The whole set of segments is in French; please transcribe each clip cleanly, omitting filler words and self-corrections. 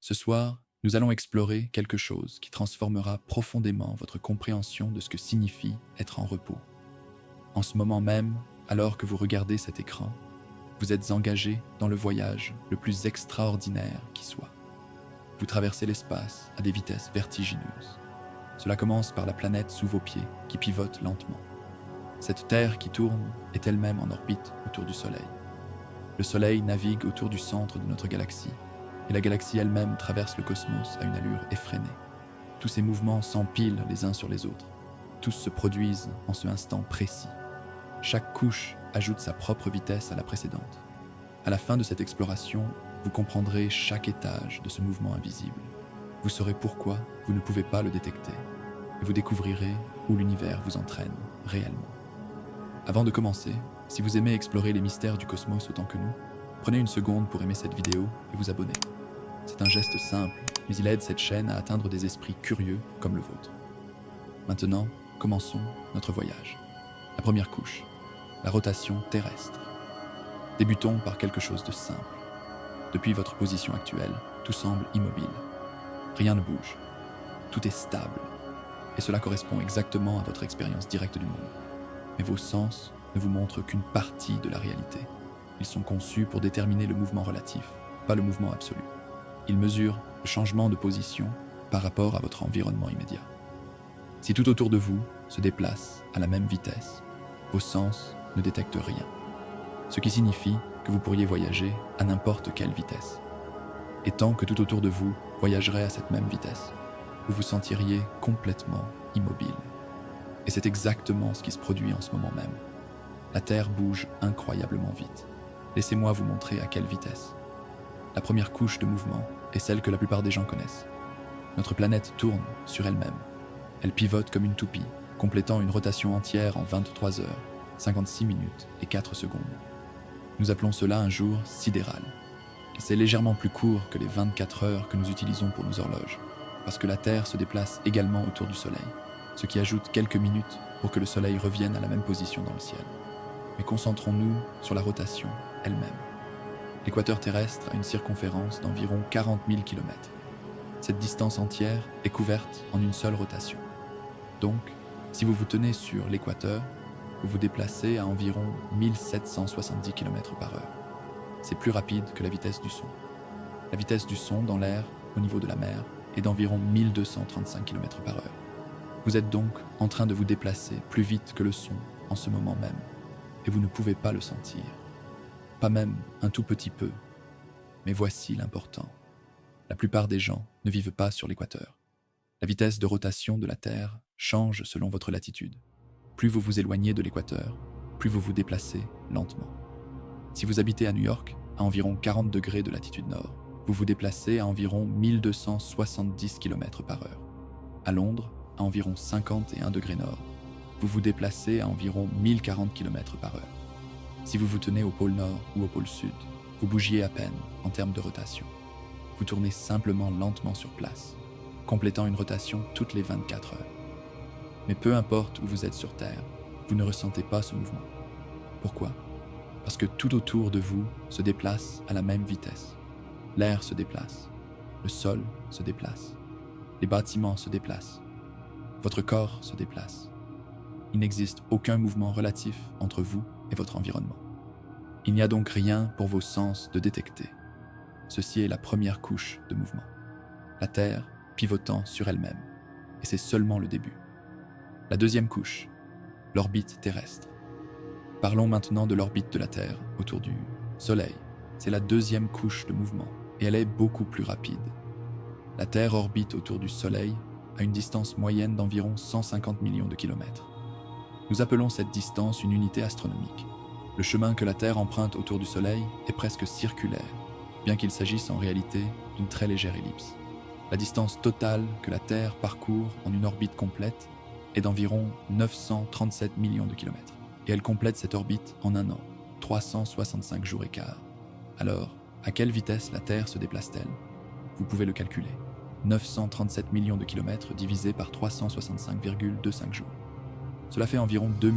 Ce soir, nous allons explorer quelque chose qui transformera profondément votre compréhension de ce que signifie être en repos. En ce moment même, alors que vous regardez cet écran, vous êtes engagé dans le voyage le plus extraordinaire qui soit. Vous traversez l'espace à des vitesses vertigineuses. Cela commence par la planète sous vos pieds qui pivote lentement. Cette Terre qui tourne est elle-même en orbite autour du Soleil. Le Soleil navigue autour du centre de notre galaxie, et la galaxie elle-même traverse le cosmos à une allure effrénée. Tous ces mouvements s'empilent les uns sur les autres. Tous se produisent en ce instant précis. Chaque couche ajoute sa propre vitesse à la précédente. À la fin de cette exploration, vous comprendrez chaque étage de ce mouvement invisible. Vous saurez pourquoi vous ne pouvez pas le détecter, et vous découvrirez où l'univers vous entraîne réellement. Avant de commencer, si vous aimez explorer les mystères du cosmos autant que nous, prenez une seconde pour aimer cette vidéo et vous abonner. C'est un geste simple, mais il aide cette chaîne à atteindre des esprits curieux comme le vôtre. Maintenant, commençons notre voyage. La première couche, la rotation terrestre. Débutons par quelque chose de simple. Depuis votre position actuelle, tout semble immobile. Rien ne bouge. Tout est stable. Et cela correspond exactement à votre expérience directe du monde. Mais vos sens ne vous montrent qu'une partie de la réalité. Ils sont conçus pour déterminer le mouvement relatif, pas le mouvement absolu. Ils mesurent le changement de position par rapport à votre environnement immédiat. Si tout autour de vous se déplace à la même vitesse, vos sens ne détectent rien. Ce qui signifie que vous pourriez voyager à n'importe quelle vitesse. Et tant que tout autour de vous voyagerait à cette même vitesse, vous vous sentiriez complètement immobile. Et c'est exactement ce qui se produit en ce moment même. La Terre bouge incroyablement vite. Laissez-moi vous montrer à quelle vitesse. La première couche de mouvement est celle que la plupart des gens connaissent. Notre planète tourne sur elle-même. Elle pivote comme une toupie, complétant une rotation entière en 23 heures, 56 minutes et 4 secondes. Nous appelons cela un jour sidéral. C'est légèrement plus court que les 24 heures que nous utilisons pour nos horloges, parce que la Terre se déplace également autour du Soleil, ce qui ajoute quelques minutes pour que le Soleil revienne à la même position dans le ciel. Mais concentrons-nous sur la rotation elle-même. L'équateur terrestre a une circonférence d'environ 40 000 km. Cette distance entière est couverte en une seule rotation. Donc, si vous vous tenez sur l'équateur, vous vous déplacez à environ 1770 km/h. C'est plus rapide que la vitesse du son. La vitesse du son dans l'air, au niveau de la mer, est d'environ 1235 km/h. Vous êtes donc en train de vous déplacer plus vite que le son en ce moment même, et vous ne pouvez pas le sentir. Pas même un tout petit peu. Mais voici l'important. La plupart des gens ne vivent pas sur l'équateur. La vitesse de rotation de la Terre change selon votre latitude. Plus vous vous éloignez de l'équateur, plus vous vous déplacez lentement. Si vous habitez à New York, à environ 40 degrés de latitude nord, vous vous déplacez à environ 1270 km/h. À Londres, à environ 51 degrés nord, vous vous déplacez à environ 1040 km/h. Si vous vous tenez au pôle Nord ou au pôle Sud, vous bougiez à peine en termes de rotation. Vous tournez simplement lentement sur place, complétant une rotation toutes les 24 heures. Mais peu importe où vous êtes sur Terre, vous ne ressentez pas ce mouvement. Pourquoi ? Parce que tout autour de vous se déplace à la même vitesse. L'air se déplace, le sol se déplace, les bâtiments se déplacent, votre corps se déplace. Il n'existe aucun mouvement relatif entre vous et votre environnement. Il n'y a donc rien pour vos sens de détecter. Ceci est la première couche de mouvement. La Terre pivotant sur elle-même. Et c'est seulement le début. La deuxième couche, l'orbite terrestre. Parlons maintenant de l'orbite de la Terre autour du Soleil. C'est la deuxième couche de mouvement et elle est beaucoup plus rapide. La Terre orbite autour du Soleil à une distance moyenne d'environ 150 millions de kilomètres. Nous appelons cette distance une unité astronomique. Le chemin que la Terre emprunte autour du Soleil est presque circulaire, bien qu'il s'agisse en réalité d'une très légère ellipse. La distance totale que la Terre parcourt en une orbite complète est d'environ 937 millions de kilomètres. Et elle complète cette orbite en un an, 365 jours et quart. Alors, à quelle vitesse la Terre se déplace-t-elle ? Vous pouvez le calculer. 937 millions de kilomètres divisé par 365,25 jours. Cela fait environ 2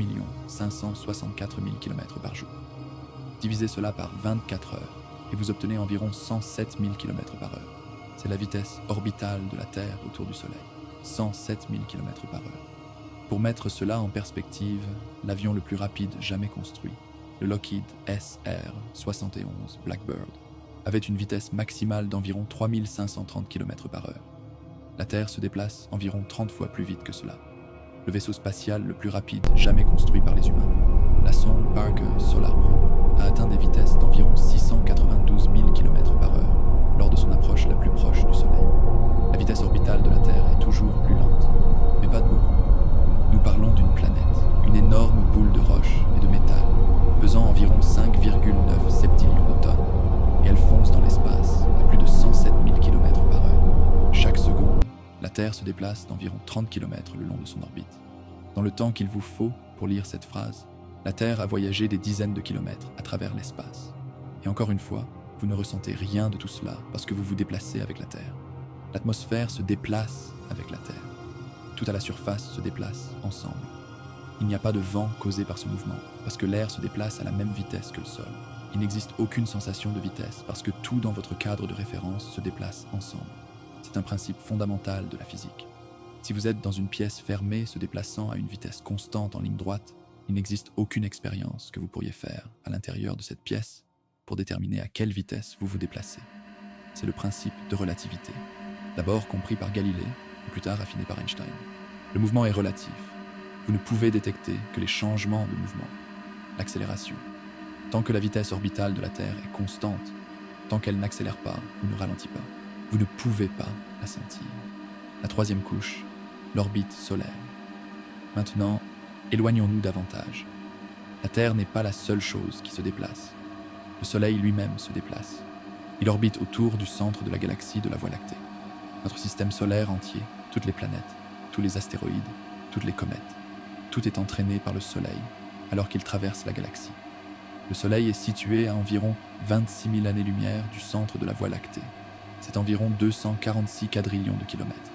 564 000 km par jour. Divisez cela par 24 heures et vous obtenez environ 107 000 km par heure. C'est la vitesse orbitale de la Terre autour du Soleil, 107 000 km par heure. Pour mettre cela en perspective, l'avion le plus rapide jamais construit, le Lockheed SR-71 Blackbird, avait une vitesse maximale d'environ 3530 km par heure. La Terre se déplace environ 30 fois plus vite que cela. Le vaisseau spatial le plus rapide jamais construit par les humains, la sonde Parker Solar Probe, a atteint des vitesses d'environ 692 000 km par heure lors de son approche la plus proche du Soleil. La vitesse orbitale de la Terre est toujours plus lente, mais pas de beaucoup. Nous parlons d'une planète, une énorme boule de roche et de métal, pesant environ 5,9 septillions de tonnes, et elle fonce dans l'espace à plus de 107 000 km par heure. Chaque seconde, la Terre se déplace d'environ 30 km le long de son orbite. Dans le temps qu'il vous faut pour lire cette phrase, la Terre a voyagé des dizaines de kilomètres à travers l'espace. Et encore une fois, vous ne ressentez rien de tout cela parce que vous vous déplacez avec la Terre. L'atmosphère se déplace avec la Terre. Tout à la surface se déplace ensemble. Il n'y a pas de vent causé par ce mouvement, parce que l'air se déplace à la même vitesse que le sol. Il n'existe aucune sensation de vitesse, parce que tout dans votre cadre de référence se déplace ensemble. C'est un principe fondamental de la physique. Si vous êtes dans une pièce fermée se déplaçant à une vitesse constante en ligne droite, il n'existe aucune expérience que vous pourriez faire à l'intérieur de cette pièce pour déterminer à quelle vitesse vous vous déplacez. C'est le principe de relativité, d'abord compris par Galilée, et plus tard affiné par Einstein. Le mouvement est relatif. Vous ne pouvez détecter que les changements de mouvement, l'accélération. Tant que la vitesse orbitale de la Terre est constante, tant qu'elle n'accélère pas ou ne ralentit pas, vous ne pouvez pas la sentir. La troisième couche, l'orbite solaire. Maintenant, éloignons-nous davantage. La Terre n'est pas la seule chose qui se déplace. Le Soleil lui-même se déplace. Il orbite autour du centre de la galaxie de la Voie lactée. Notre système solaire entier, toutes les planètes, tous les astéroïdes, toutes les comètes, tout est entraîné par le Soleil alors qu'il traverse la galaxie. Le Soleil est situé à environ 26 000 années-lumière du centre de la Voie lactée. C'est environ 246 quadrillions de kilomètres.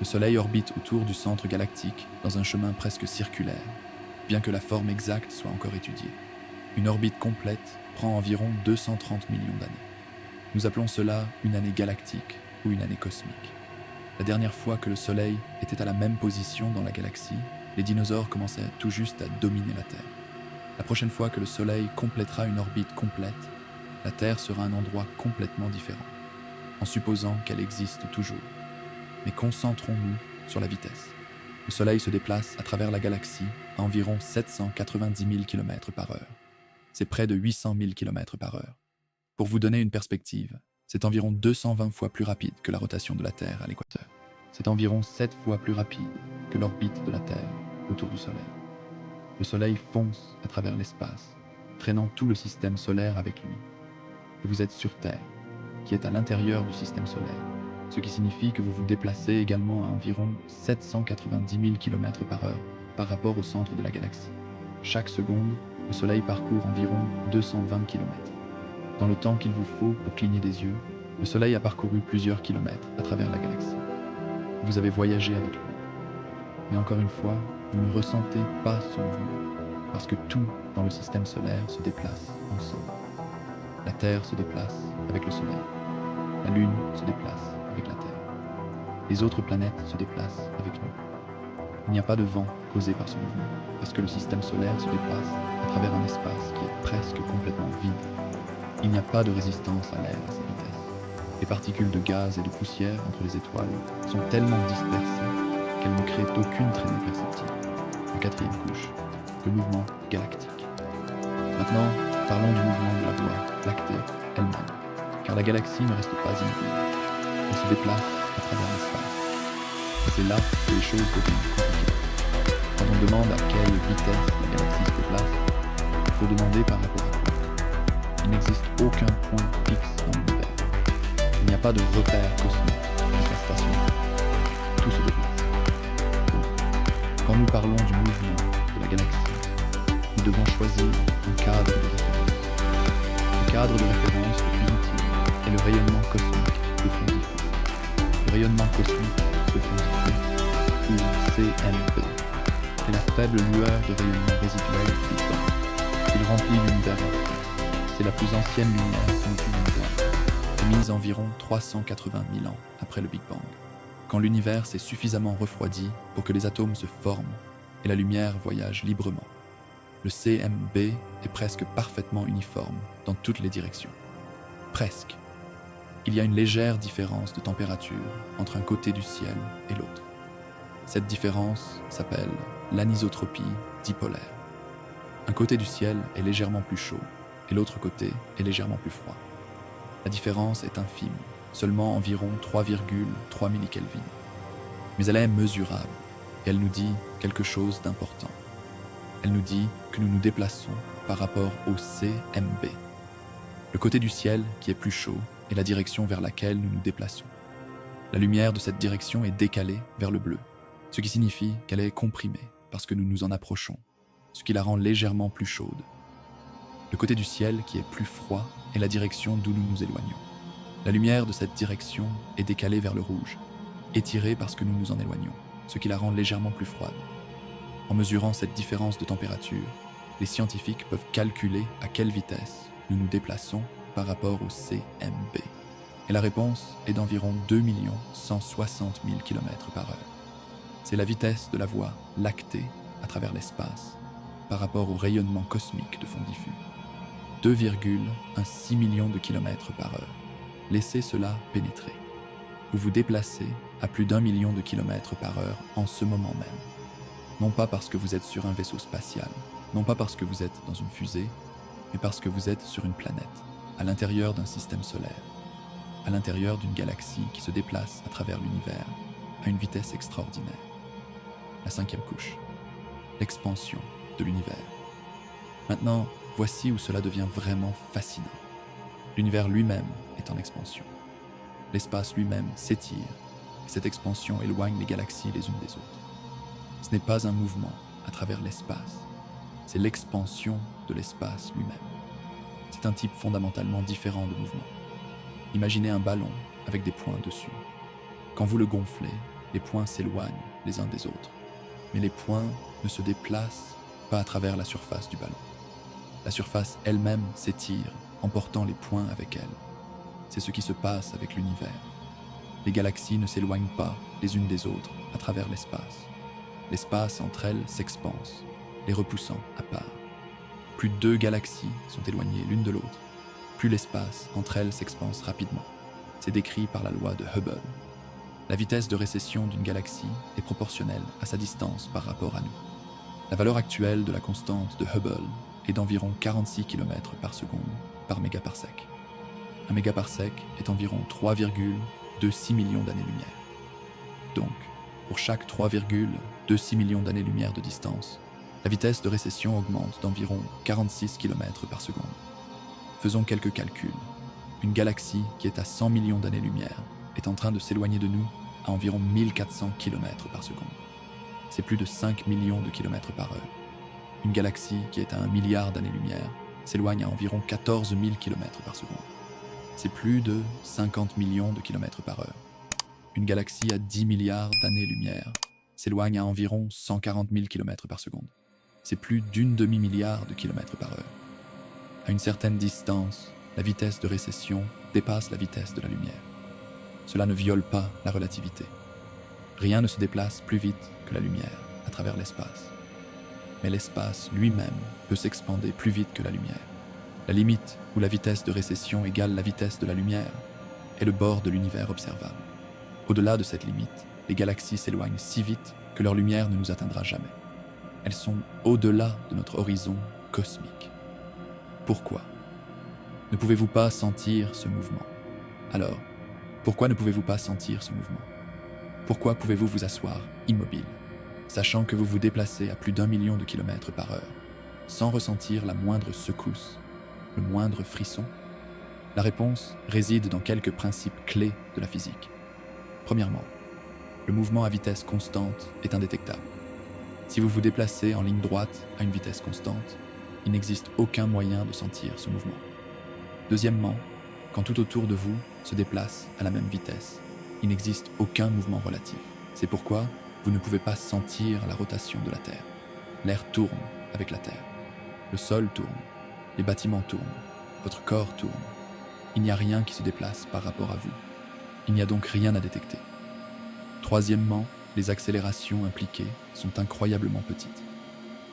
Le Soleil orbite autour du centre galactique dans un chemin presque circulaire, bien que la forme exacte soit encore étudiée. Une orbite complète prend environ 230 millions d'années. Nous appelons cela une année galactique ou une année cosmique. La dernière fois que le Soleil était à la même position dans la galaxie, les dinosaures commençaient tout juste à dominer la Terre. La prochaine fois que le Soleil complétera une orbite complète, la Terre sera un endroit complètement différent, en supposant qu'elle existe toujours. Mais concentrons-nous sur la vitesse. Le Soleil se déplace à travers la galaxie à environ 790 000 km par heure. C'est près de 800 000 km par heure. Pour vous donner une perspective, c'est environ 220 fois plus rapide que la rotation de la Terre à l'équateur. C'est environ 7 fois plus rapide que l'orbite de la Terre autour du Soleil. Le Soleil fonce à travers l'espace, traînant tout le système solaire avec lui. Et vous êtes sur Terre, qui est à l'intérieur du système solaire, ce qui signifie que vous vous déplacez également à environ 790 000 km par heure par rapport au centre de la galaxie. Chaque seconde, le Soleil parcourt environ 220 km. Dans le temps qu'il vous faut pour cligner des yeux, le Soleil a parcouru plusieurs kilomètres à travers la galaxie. Vous avez voyagé avec lui. Mais encore une fois, vous ne ressentez pas ce mouvement, parce que tout dans le système solaire se déplace ensemble. La Terre se déplace avec le Soleil. La Lune se déplace avec la Terre. Les autres planètes se déplacent avec nous. Il n'y a pas de vent causé par ce mouvement, parce que le système solaire se déplace à travers un espace qui est presque complètement vide. Il n'y a pas de résistance à l'air à cette vitesse. Les particules de gaz et de poussière entre les étoiles sont tellement dispersées qu'elles ne créent aucune traînée perceptible. La quatrième couche, le mouvement galactique. Maintenant, parlons du mouvement de la Voie lactée elle-même, car la galaxie ne reste pas immobile. Elle se déplace à travers l'espace. Et c'est là que les choses deviennent compliquées. Quand on demande à quelle vitesse la galaxie se déplace, il faut demander par rapport à quoi. Il n'existe aucun point fixe dans l'univers. Il n'y a pas de repère cosmique jusqu'à station. Tout se déplace. Donc, quand nous parlons du mouvement de la galaxie, nous devons choisir un cadre de référence. Le cadre de référence le plus utile est le rayonnement cosmique de fond diffus. Le rayonnement cosmique de fond diffus, ou CME, est la faible lueur de rayonnement résiduel du Big Bang. Il remplit l'univers entier. C'est la plus ancienne lumière que nous pouvons voir. émise environ 380 000 ans après le Big Bang, quand l'univers s'est suffisamment refroidi pour que les atomes se forment et la lumière voyage librement. Le CMB est presque parfaitement uniforme dans toutes les directions. Presque. Il y a une légère différence de température entre un côté du ciel et l'autre. Cette différence s'appelle l'anisotropie dipolaire. Un côté du ciel est légèrement plus chaud et l'autre côté est légèrement plus froid. La différence est infime, seulement environ 3,3 millikelvin. Mais elle est mesurable et elle nous dit quelque chose d'important. Elle nous dit que nous nous déplaçons par rapport au CMB. Le côté du ciel qui est plus chaud est la direction vers laquelle nous nous déplaçons. La lumière de cette direction est décalée vers le bleu, ce qui signifie qu'elle est comprimée parce que nous nous en approchons, ce qui la rend légèrement plus chaude. Le côté du ciel qui est plus froid est la direction d'où nous nous éloignons. La lumière de cette direction est décalée vers le rouge, étirée parce que nous nous en éloignons, ce qui la rend légèrement plus froide. En mesurant cette différence de température, les scientifiques peuvent calculer à quelle vitesse nous nous déplaçons par rapport au CMB. Et la réponse est d'environ 2 160 000 km par heure. C'est la vitesse de la voie lactée à travers l'espace par rapport au rayonnement cosmique de fond diffus. 2,16 millions de kilomètres par heure. Laissez cela pénétrer. Vous vous déplacez à plus d'1 million de kilomètres par heure en ce moment même. Non pas parce que vous êtes sur un vaisseau spatial, non pas parce que vous êtes dans une fusée, mais parce que vous êtes sur une planète, à l'intérieur d'un système solaire, à l'intérieur d'une galaxie qui se déplace à travers l'univers à une vitesse extraordinaire. La 5e couche, l'expansion de l'univers. Maintenant, voici où cela devient vraiment fascinant. L'univers lui-même est en expansion. L'espace lui-même s'étire, et cette expansion éloigne les galaxies les unes des autres. Ce n'est pas un mouvement à travers l'espace, c'est l'expansion de l'espace lui-même. C'est un type fondamentalement différent de mouvement. Imaginez un ballon avec des points dessus. Quand vous le gonflez, les points s'éloignent les uns des autres, mais les points ne se déplacent pas à travers la surface du ballon. La surface elle-même s'étire, emportant les points avec elle. C'est ce qui se passe avec l'univers. Les galaxies ne s'éloignent pas les unes des autres à travers l'espace. L'espace entre elles s'expanse, les repoussant à part. Plus 2 galaxies sont éloignées l'une de l'autre, plus l'espace entre elles s'expanse rapidement. C'est décrit par la loi de Hubble. La vitesse de récession d'une galaxie est proportionnelle à sa distance par rapport à nous. La valeur actuelle de la constante de Hubble est d'environ 46 km par seconde par mégaparsec. Un mégaparsec est environ 3,26 millions d'années-lumière. Donc, pour chaque 3,26 millions d'années-lumière de distance, la vitesse de récession augmente d'environ 46 km par seconde. Faisons quelques calculs. Une galaxie qui est à 100 millions d'années-lumière est en train de s'éloigner de nous à environ 1400 km par seconde. C'est plus de 5 millions de kilomètres par heure. Une galaxie qui est à 1 milliard d'années-lumière s'éloigne à environ 14 000 km par seconde. C'est plus de 50 millions de kilomètres par heure. Une galaxie à 10 milliards d'années-lumière s'éloigne à environ 140 000 km par seconde. C'est plus d'une demi-milliard de kilomètres par heure. À une certaine distance, la vitesse de récession dépasse la vitesse de la lumière. Cela ne viole pas la relativité. Rien ne se déplace plus vite que la lumière à travers l'espace. Mais l'espace lui-même peut s'expander plus vite que la lumière. La limite où la vitesse de récession égale la vitesse de la lumière est le bord de l'univers observable. Au-delà de cette limite, les galaxies s'éloignent si vite que leur lumière ne nous atteindra jamais. Elles sont au-delà de notre horizon cosmique. Pourquoi ? Ne pouvez-vous pas sentir ce mouvement ? Alors, pourquoi ne pouvez-vous pas sentir ce mouvement ? Pourquoi pouvez-vous vous asseoir immobile, sachant que vous vous déplacez à plus d'1 million de kilomètres par heure, sans ressentir la moindre secousse, le moindre frisson ? La réponse réside dans quelques principes clés de la physique. Premièrement, le mouvement à vitesse constante est indétectable. Si vous vous déplacez en ligne droite à une vitesse constante, il n'existe aucun moyen de sentir ce mouvement. Deuxièmement, quand tout autour de vous se déplace à la même vitesse, il n'existe aucun mouvement relatif. C'est pourquoi vous ne pouvez pas sentir la rotation de la Terre. L'air tourne avec la Terre. Le sol tourne. Les bâtiments tournent. Votre corps tourne. Il n'y a rien qui se déplace par rapport à vous. Il n'y a donc rien à détecter. Troisièmement, les accélérations impliquées sont incroyablement petites.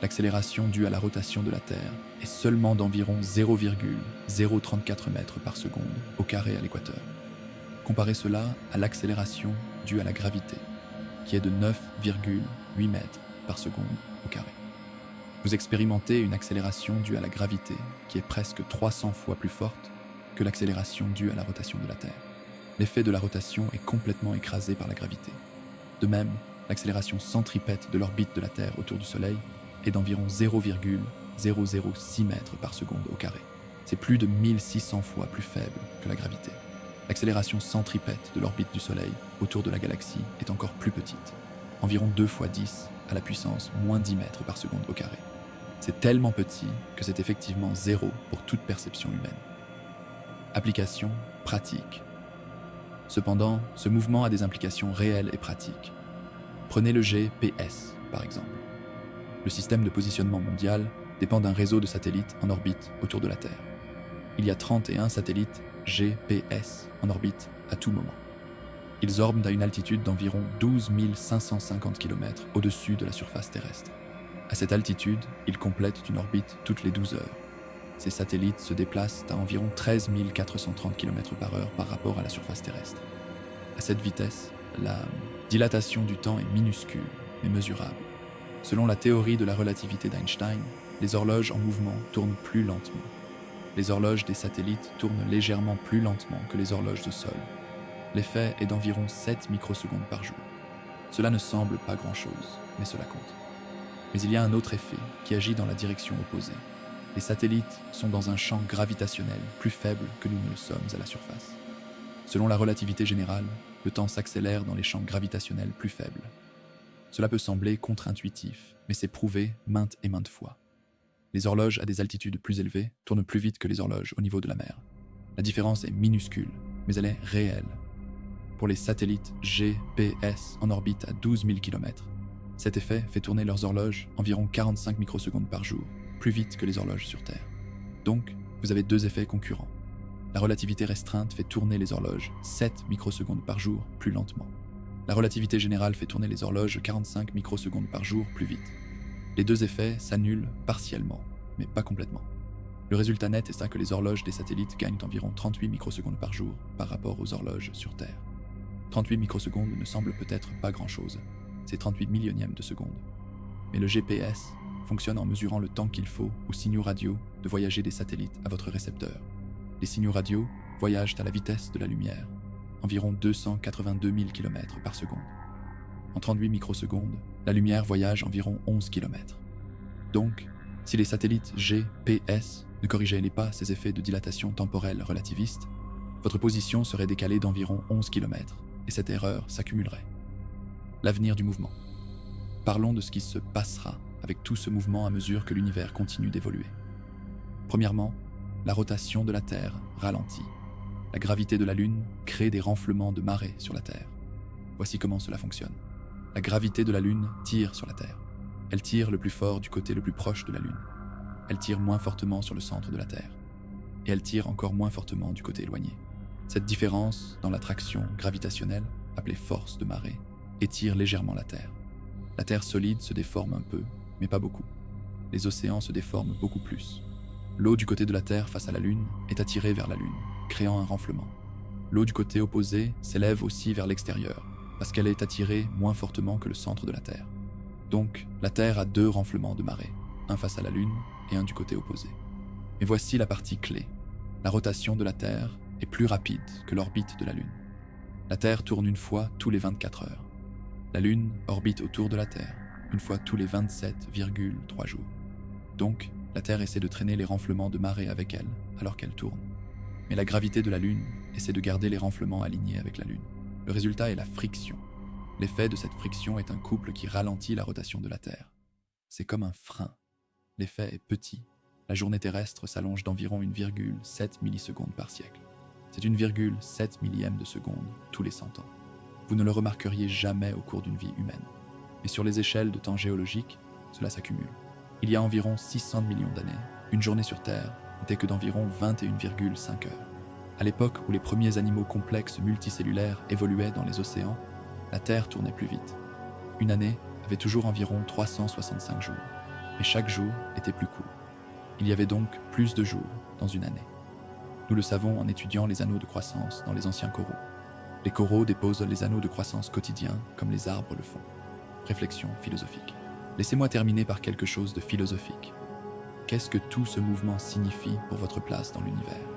L'accélération due à la rotation de la Terre est seulement d'environ 0,034 mètres par seconde au carré à l'équateur. Comparez cela à l'accélération due à la gravité, qui est de 9,8 mètres par seconde au carré. Vous expérimentez une accélération due à la gravité qui est presque 300 fois plus forte que l'accélération due à la rotation de la Terre. L'effet de la rotation est complètement écrasé par la gravité. De même, l'accélération centripète de l'orbite de la Terre autour du Soleil est d'environ 0,006 mètres par seconde au carré. C'est plus de 1600 fois plus faible que la gravité. L'accélération centripète de l'orbite du Soleil autour de la galaxie est encore plus petite, environ 2 fois 10 à la puissance moins 10 mètres par seconde au carré. C'est tellement petit que c'est effectivement zéro pour toute perception humaine. Application pratique. Cependant, ce mouvement a des implications réelles et pratiques. Prenez le GPS, par exemple. Le système de positionnement mondial dépend d'un réseau de satellites en orbite autour de la Terre. Il y a 31 satellites GPS en orbite à tout moment. Ils orbent à une altitude d'environ 12 550 km au-dessus de la surface terrestre. À cette altitude, ils complètent une orbite toutes les 12 heures. Ces satellites se déplacent à environ 13 430 km/h par rapport à la surface terrestre. À cette vitesse, la dilatation du temps est minuscule mais mesurable. Selon la théorie de la relativité d'Einstein, les horloges en mouvement tournent plus lentement. Les horloges des satellites tournent légèrement plus lentement que les horloges au sol. L'effet est d'environ 7 microsecondes par jour. Cela ne semble pas grand-chose, mais cela compte. Mais il y a un autre effet qui agit dans la direction opposée. Les satellites sont dans un champ gravitationnel plus faible que nous ne le sommes à la surface. Selon la relativité générale, le temps s'accélère dans les champs gravitationnels plus faibles. Cela peut sembler contre-intuitif, mais c'est prouvé maintes et maintes fois. Les horloges à des altitudes plus élevées tournent plus vite que les horloges au niveau de la mer. La différence est minuscule, mais elle est réelle. Pour les satellites GPS en orbite à 12 000 km, cet effet fait tourner leurs horloges environ 45 microsecondes par jour, plus vite que les horloges sur Terre. Donc, vous avez deux effets concurrents. La relativité restreinte fait tourner les horloges 7 microsecondes par jour plus lentement. La relativité générale fait tourner les horloges 45 microsecondes par jour plus vite. Les deux effets s'annulent partiellement, mais pas complètement. Le résultat net est ça que les horloges des satellites gagnent environ 38 microsecondes par jour par rapport aux horloges sur Terre. 38 microsecondes ne semble peut-être pas grand-chose, c'est 38 millionièmes de seconde. Mais le GPS fonctionne en mesurant le temps qu'il faut aux signaux radio de voyager des satellites à votre récepteur. Les signaux radio voyagent à la vitesse de la lumière, environ 282 000 km par seconde. En 38 microsecondes, la lumière voyage environ 11 km. Donc, si les satellites GPS ne corrigeaient pas ces effets de dilatation temporelle relativiste, votre position serait décalée d'environ 11 km et cette erreur s'accumulerait. L'avenir du mouvement. Parlons de ce qui se passera avec tout ce mouvement à mesure que l'univers continue d'évoluer. Premièrement, la rotation de la Terre ralentit. La gravité de la Lune crée des renflements de marée sur la Terre. Voici comment cela fonctionne. La gravité de la Lune tire sur la Terre. Elle tire le plus fort du côté le plus proche de la Lune. Elle tire moins fortement sur le centre de la Terre. Et elle tire encore moins fortement du côté éloigné. Cette différence dans l'attraction gravitationnelle, appelée force de marée, étire légèrement la Terre. La Terre solide se déforme un peu, mais pas beaucoup. Les océans se déforment beaucoup plus. L'eau du côté de la Terre face à la Lune est attirée vers la Lune, créant un renflement. L'eau du côté opposé s'élève aussi vers l'extérieur, parce qu'elle est attirée moins fortement que le centre de la Terre. Donc, la Terre a deux renflements de marée, un face à la Lune et un du côté opposé. Mais voici la partie clé. La rotation de la Terre est plus rapide que l'orbite de la Lune. La Terre tourne une fois tous les 24 heures. La Lune orbite autour de la Terre une fois tous les 27,3 jours. Donc, la Terre essaie de traîner les renflements de marée avec elle, alors qu'elle tourne. Mais la gravité de la Lune essaie de garder les renflements alignés avec la Lune. Le résultat est la friction. L'effet de cette friction est un couple qui ralentit la rotation de la Terre. C'est comme un frein. L'effet est petit. La journée terrestre s'allonge d'environ 1,7 millisecondes par siècle. C'est 1,7 millième de seconde tous les 100 ans. Vous ne le remarqueriez jamais au cours d'une vie humaine. Mais sur les échelles de temps géologiques, cela s'accumule. Il y a environ 600 millions d'années, une journée sur Terre n'était que d'environ 21,5 heures. À l'époque où les premiers animaux complexes multicellulaires évoluaient dans les océans, la Terre tournait plus vite. Une année avait toujours environ 365 jours, mais chaque jour était plus court. Il y avait donc plus de jours dans une année. Nous le savons en étudiant les anneaux de croissance dans les anciens coraux. Les coraux déposent les anneaux de croissance quotidiens comme les arbres le font. Réflexion philosophique. Laissez-moi terminer par quelque chose de philosophique. Qu'est-ce que tout ce mouvement signifie pour votre place dans l'univers?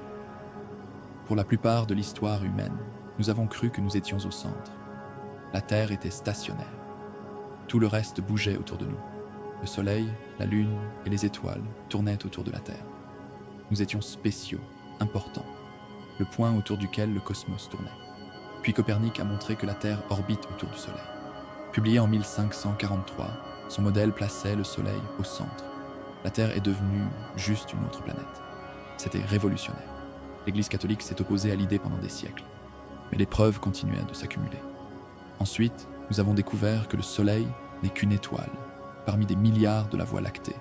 Pour la plupart de l'histoire humaine, nous avons cru que nous étions au centre. La Terre était stationnaire. Tout le reste bougeait autour de nous. Le Soleil, la Lune et les étoiles tournaient autour de la Terre. Nous étions spéciaux, importants, le point autour duquel le cosmos tournait. Puis Copernic a montré que la Terre orbite autour du Soleil. Publié en 1543, son modèle plaçait le Soleil au centre. La Terre est devenue juste une autre planète. C'était révolutionnaire. L'Église catholique s'est opposée à l'idée pendant des siècles, mais les preuves continuaient de s'accumuler. Ensuite, nous avons découvert que le Soleil n'est qu'une étoile, parmi des milliards de la Voie lactée.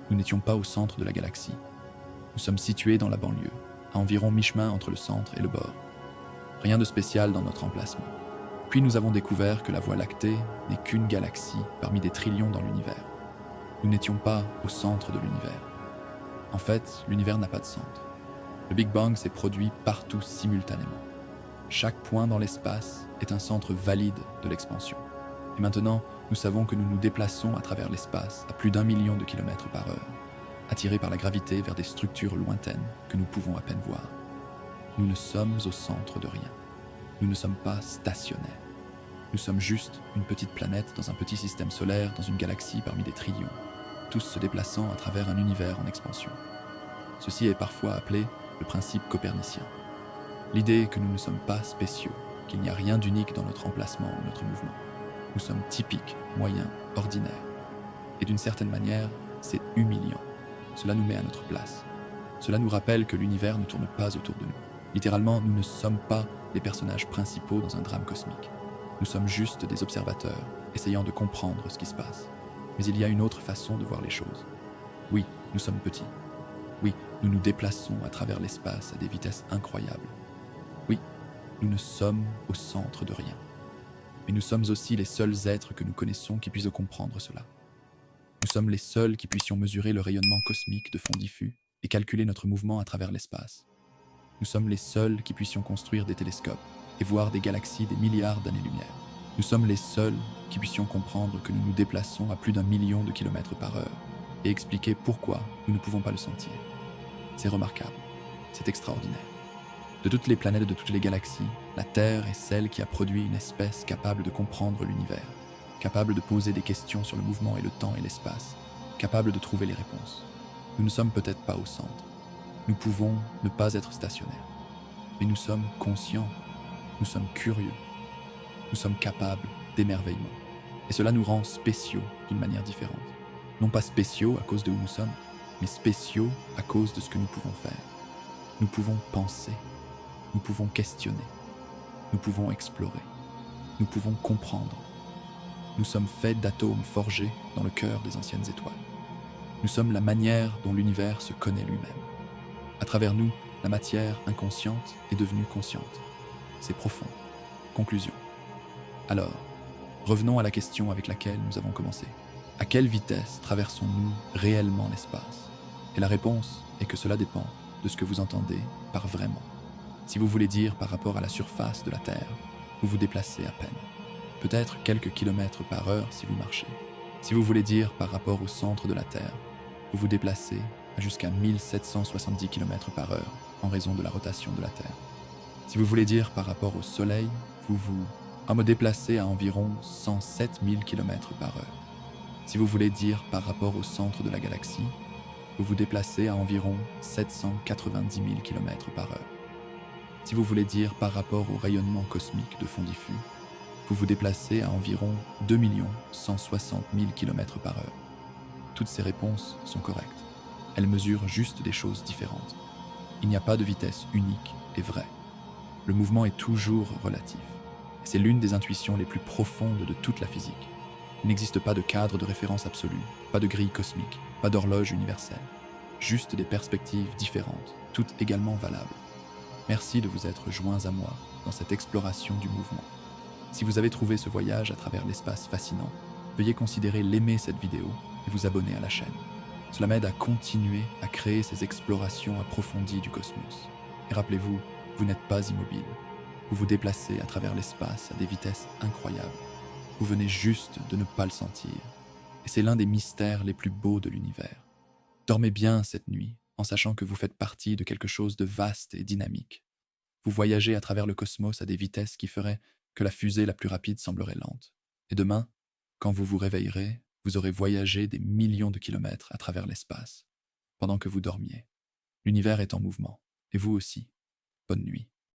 Nous n'étions pas au centre de la galaxie. Nous sommes situés dans la banlieue, à environ mi-chemin entre le centre et le bord. Rien de spécial dans notre emplacement. Puis nous avons découvert que la Voie lactée n'est qu'une galaxie parmi des trillions dans l'univers. Nous n'étions pas au centre de l'univers. En fait, l'univers n'a pas de centre. Le Big Bang s'est produit partout simultanément. Chaque point dans l'espace est un centre valide de l'expansion. Et maintenant, nous savons que nous nous déplaçons à travers l'espace à plus d'1 million de kilomètres par heure, attirés par la gravité vers des structures lointaines que nous pouvons à peine voir. Nous ne sommes au centre de rien. Nous ne sommes pas stationnaires. Nous sommes juste une petite planète dans un petit système solaire, dans une galaxie parmi des trillions, tous se déplaçant à travers un univers en expansion. Ceci est parfois appelé le principe copernicien. L'idée que nous ne sommes pas spéciaux, qu'il n'y a rien d'unique dans notre emplacement ou notre mouvement. Nous sommes typiques, moyens, ordinaires. Et d'une certaine manière, c'est humiliant. Cela nous met à notre place. Cela nous rappelle que l'univers ne tourne pas autour de nous. Littéralement, nous ne sommes pas les personnages principaux dans un drame cosmique. Nous sommes juste des observateurs, essayant de comprendre ce qui se passe. Mais il y a une autre façon de voir les choses. Oui, nous sommes petits. Oui, nous nous déplaçons à travers l'espace à des vitesses incroyables. Oui, nous ne sommes au centre de rien. Mais nous sommes aussi les seuls êtres que nous connaissons qui puissent comprendre cela. Nous sommes les seuls qui puissions mesurer le rayonnement cosmique de fond diffus et calculer notre mouvement à travers l'espace. Nous sommes les seuls qui puissions construire des télescopes et voir des galaxies des milliards d'années-lumière. Nous sommes les seuls qui puissions comprendre que nous nous déplaçons à plus d'1 million de kilomètres par heure et expliquer pourquoi nous ne pouvons pas le sentir. C'est remarquable, c'est extraordinaire. De toutes les planètes de toutes les galaxies, la Terre est celle qui a produit une espèce capable de comprendre l'univers, capable de poser des questions sur le mouvement et le temps et l'espace, capable de trouver les réponses. Nous ne sommes peut-être pas au centre. Nous pouvons ne pas être stationnaires. Mais nous sommes conscients, nous sommes curieux, nous sommes capables d'émerveillement. Et cela nous rend spéciaux d'une manière différente. Non pas spéciaux à cause de où nous sommes, mais spéciaux à cause de ce que nous pouvons faire. Nous pouvons penser, nous pouvons questionner, nous pouvons explorer, nous pouvons comprendre. Nous sommes faits d'atomes forgés dans le cœur des anciennes étoiles. Nous sommes la manière dont l'univers se connaît lui-même. À travers nous, la matière inconsciente est devenue consciente. C'est profond. Conclusion. Alors, revenons à la question avec laquelle nous avons commencé. À quelle vitesse traversons-nous réellement l'espace? Et la réponse est que cela dépend de ce que vous entendez par vraiment. Si vous voulez dire par rapport à la surface de la Terre, vous vous déplacez à peine. Peut-être quelques kilomètres par heure si vous marchez. Si vous voulez dire par rapport au centre de la Terre, vous vous déplacez à jusqu'à 1770 km par heure en raison de la rotation de la Terre. Si vous voulez dire par rapport au Soleil, vous me déplacez à environ 107 000 km par heure. Si vous voulez dire par rapport au centre de la galaxie, vous vous déplacez à environ 790 000 km par heure. Si vous voulez dire par rapport au rayonnement cosmique de fond diffus, vous vous déplacez à environ 2 160 000 km par heure. Toutes ces réponses sont correctes. Elles mesurent juste des choses différentes. Il n'y a pas de vitesse unique et vraie. Le mouvement est toujours relatif. C'est l'une des intuitions les plus profondes de toute la physique. Il n'existe pas de cadre de référence absolu, pas de grille cosmique, pas d'horloge universelle. Juste des perspectives différentes, toutes également valables. Merci de vous être joints à moi dans cette exploration du mouvement. Si vous avez trouvé ce voyage à travers l'espace fascinant, veuillez considérer l'aimer cette vidéo et vous abonner à la chaîne. Cela m'aide à continuer à créer ces explorations approfondies du cosmos. Et rappelez-vous, vous n'êtes pas immobile. Vous vous déplacez à travers l'espace à des vitesses incroyables. Vous venez juste de ne pas le sentir. Et c'est l'un des mystères les plus beaux de l'univers. Dormez bien cette nuit en sachant que vous faites partie de quelque chose de vaste et dynamique. Vous voyagez à travers le cosmos à des vitesses qui feraient que la fusée la plus rapide semblerait lente. Et demain, quand vous vous réveillerez, vous aurez voyagé des millions de kilomètres à travers l'espace, pendant que vous dormiez. L'univers est en mouvement, et vous aussi. Bonne nuit.